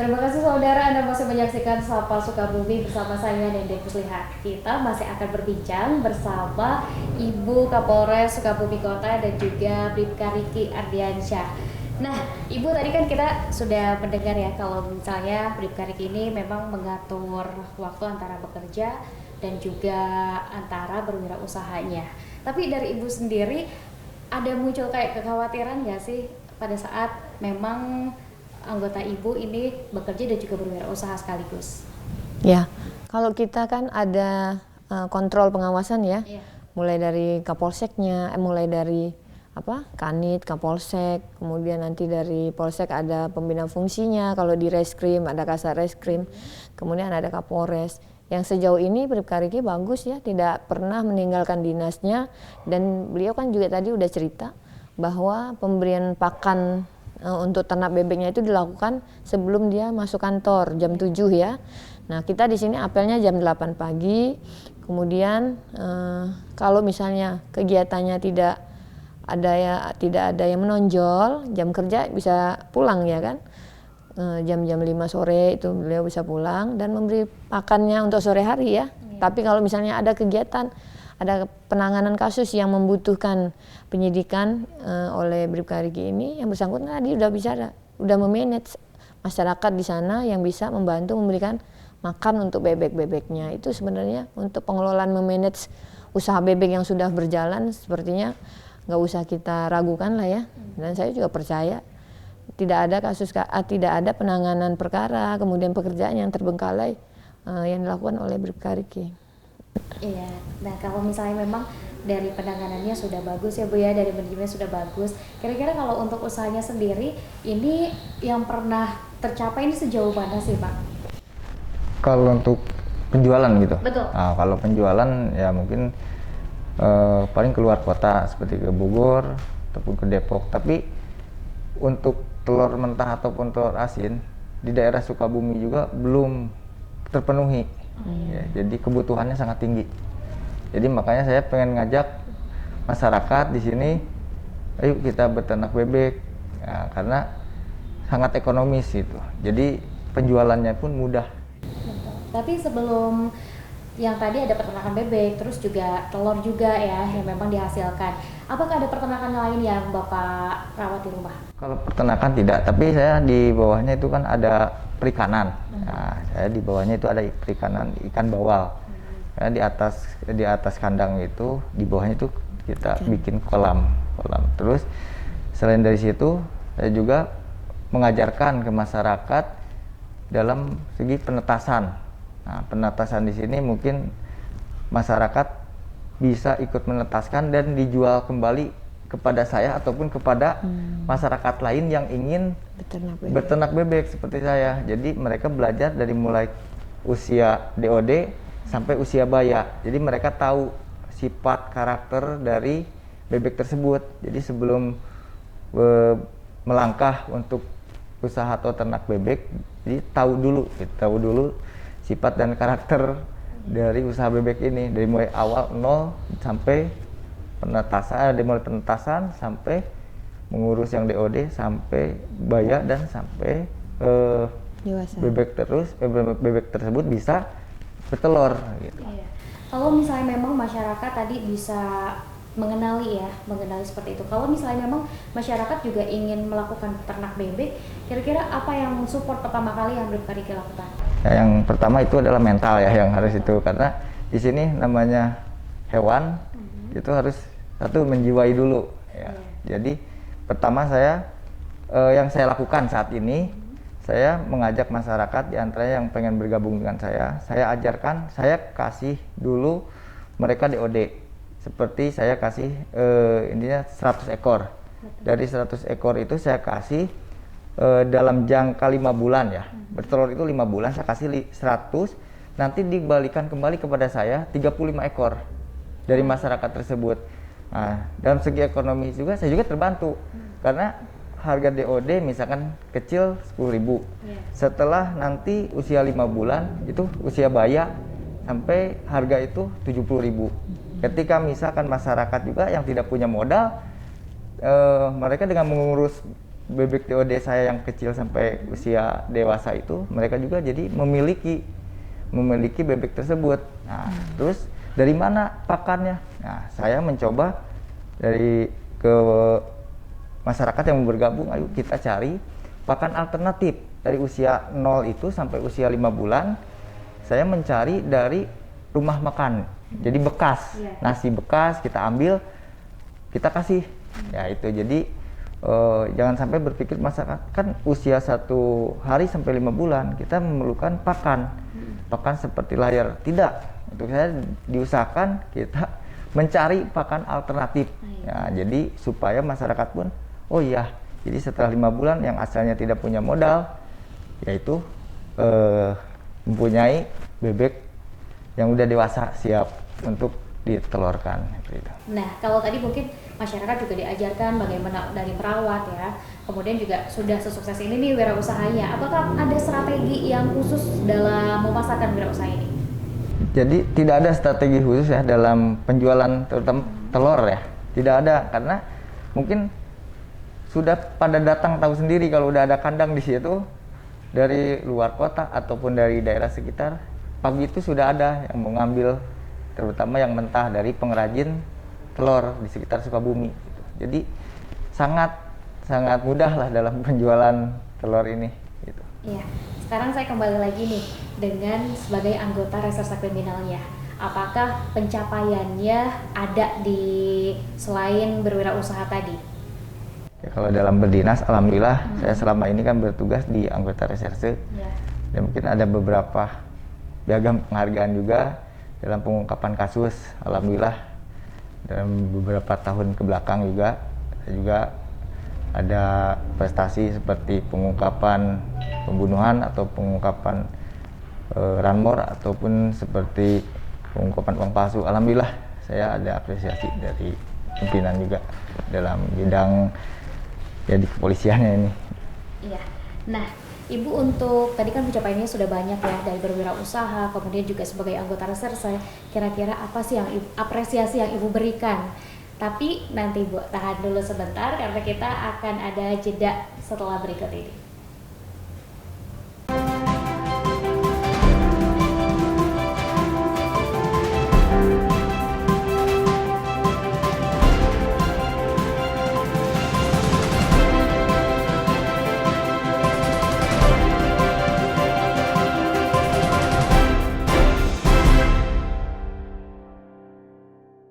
Terima kasih saudara, Anda masih menyaksikan Sapa Sukabumi bersama saya Nende Pusliha. Kita masih akan berbincang bersama Ibu Kapolres Sukabumi Kota dan juga Bribka Riki Ardiansyah. Nah, Ibu tadi kan kita sudah mendengar ya kalau misalnya Bribka Riki ini memang mengatur waktu antara bekerja dan juga antara berwirausahanya. Tapi dari Ibu sendiri ada muncul kayak kekhawatiran nggak sih pada saat memang anggota Ibu ini bekerja dan juga berwirausaha sekaligus? Ya, kalau kita kan ada kontrol pengawasan ya, Iya. mulai dari Kapolseknya, mulai dari Kanit, Kapolsek, kemudian nanti dari Polsek ada pembina fungsinya, kalau di Reskrim ada Kasar Reskrim, kemudian ada Kapolres. Yang sejauh ini Bribka Riki bagus ya, tidak pernah meninggalkan dinasnya, dan beliau kan juga tadi udah cerita bahwa pemberian pakan untuk ternak bebeknya itu dilakukan sebelum dia masuk kantor jam 7 ya. Nah, kita di sini apelnya jam 8 pagi. Kemudian kalau misalnya kegiatannya tidak ada yang menonjol, jam kerja bisa pulang ya kan. Jam-jam 5 sore itu beliau bisa pulang dan memberi pakannya untuk sore hari ya. Tapi kalau misalnya ada kegiatan, ada penanganan kasus yang membutuhkan penyidikan oleh Bribka Riki ini, yang bersangkutan tadi udah bicara, udah memanage masyarakat di sana yang bisa membantu memberikan makan untuk bebek-bebeknya. Itu sebenarnya untuk pengelolaan memanage usaha bebek yang sudah berjalan sepertinya nggak usah kita ragukan lah ya. Dan saya juga percaya tidak ada penanganan perkara kemudian pekerjaan yang terbengkalai yang dilakukan oleh Bribka Riki. Iya, nah kalau misalnya memang dari penanganannya sudah bagus ya Bu ya, dari manajemennya sudah bagus, kira-kira kalau untuk usahanya sendiri, ini yang pernah tercapai ini sejauh mana sih Pak? Kalau untuk penjualan gitu? Betul. Nah, kalau penjualan ya mungkin paling keluar kota seperti ke Bogor ataupun ke Depok. Tapi untuk telur mentah ataupun telur asin di daerah Sukabumi juga belum terpenuhi. Ya, jadi kebutuhannya sangat tinggi. Jadi makanya saya pengen ngajak masyarakat di sini, ayo kita beternak bebek, ya, karena sangat ekonomis gitu. Jadi penjualannya pun mudah. Betul. Tapi sebelum yang tadi ada peternakan bebek, terus juga telur juga ya yang memang dihasilkan. Apakah ada peternakan lain yang Bapak rawat di rumah? Kalau peternakan tidak, tapi saya di bawahnya itu kan ada perikanan. Nah, saya di bawahnya itu ada perikanan ikan bawal. Ya, di atas kandang itu, di bawahnya itu kita bikin kolam. Terus selain dari situ, saya juga mengajarkan ke masyarakat dalam segi penetasan. Nah, penetasan di sini mungkin masyarakat bisa ikut menetaskan dan dijual kembali kepada saya ataupun kepada masyarakat lain yang ingin beternak bebek seperti saya. Jadi mereka belajar dari mulai usia DOD sampai usia baya. Jadi mereka tahu sifat karakter dari bebek tersebut. Jadi sebelum melangkah untuk usaha atau ternak bebek, jadi tahu dulu sifat dan karakter dari usaha bebek ini, dari mulai awal nol sampai penetasan, dari mulai penetasan sampai mengurus yang DOD sampai baya dan sampai bebek tersebut bisa bertelur gitu. Iya. Kalau misalnya memang masyarakat tadi bisa mengenali seperti itu. Kalau misalnya memang masyarakat juga ingin melakukan peternak bebek, kira-kira apa yang support pertama kali yang Bribka Riki lakukan? Ya, yang pertama itu adalah mental ya, yang harus itu, karena di sini namanya hewan itu harus satu menjiwai dulu ya. Jadi pertama yang saya lakukan saat ini, saya mengajak masyarakat di antaranya yang pengen bergabung dengan saya ajarkan, saya kasih dulu mereka DOD. Seperti saya kasih intinya 100 ekor. Dari 100 ekor itu saya kasih dalam jangka 5 bulan ya. Bertelur itu 5 bulan, saya kasih 100, nanti dikembalikan kembali kepada saya 35 ekor dari masyarakat tersebut. Nah, dalam segi ekonomi juga saya juga terbantu. Karena harga DOD misalkan kecil 10.000. Setelah nanti usia 5 bulan itu usia baya sampai harga itu 70.000. Ketika misalkan masyarakat juga yang tidak punya modal, mereka dengan mengurus bebek TOD saya yang kecil sampai usia dewasa itu, mereka juga jadi memiliki bebek tersebut. Nah, terus dari mana pakannya? Nah, saya mencoba dari ke masyarakat yang bergabung, ayo kita cari pakan alternatif dari usia 0 itu sampai usia 5 bulan. Saya mencari dari rumah makan, jadi bekas, nasi bekas kita ambil, kita kasih. Ya itu, jadi jangan sampai berpikir masyarakat kan usia 1 hari sampai 5 bulan kita memerlukan pakan seperti layar. Tidak, untuk saya diusahakan kita mencari pakan alternatif. Ya, jadi supaya masyarakat pun, oh iya, jadi setelah 5 bulan yang asalnya tidak punya modal, yaitu mempunyai bebek yang udah dewasa siap untuk ditelurkan. Nah, kalau tadi mungkin masyarakat juga diajarkan bagaimana dari merawat ya, kemudian juga sudah sesukses ini nih wirausahanya. Apakah ada strategi yang khusus dalam memasarkan wirausaha ini? Jadi tidak ada strategi khusus ya dalam penjualan terutama telur ya. Tidak ada, karena mungkin sudah pada datang tahu sendiri kalau udah ada kandang di situ dari luar kota ataupun dari daerah sekitar. Pagi itu sudah ada yang mengambil, terutama yang mentah dari pengrajin telur di sekitar Sukabumi. Jadi sangat mudah lah dalam penjualan telur ini. Gitu. Iya. Sekarang saya kembali lagi nih dengan sebagai anggota Reserse Kriminalnya. Apakah pencapaiannya ada di selain berwirausaha tadi? Ya, kalau dalam berdinas, alhamdulillah saya selama ini kan bertugas di anggota reserse. Dan mungkin ada beberapa piagam penghargaan juga dalam pengungkapan kasus. Alhamdulillah dalam beberapa tahun ke belakang juga ada prestasi seperti pengungkapan pembunuhan atau pengungkapan ranmor ataupun seperti pengungkapan uang palsu. Alhamdulillah saya ada apresiasi dari pimpinan juga dalam bidang ya di kepolisiannya ini. Iya. Nah, Ibu untuk tadi kan pencapaiannya sudah banyak ya, dari berwirausaha, kemudian juga sebagai anggota reserse. Kira-kira apa sih yang apresiasi yang Ibu berikan? Tapi nanti Bu, tahan dulu sebentar karena kita akan ada jeda setelah berikut ini.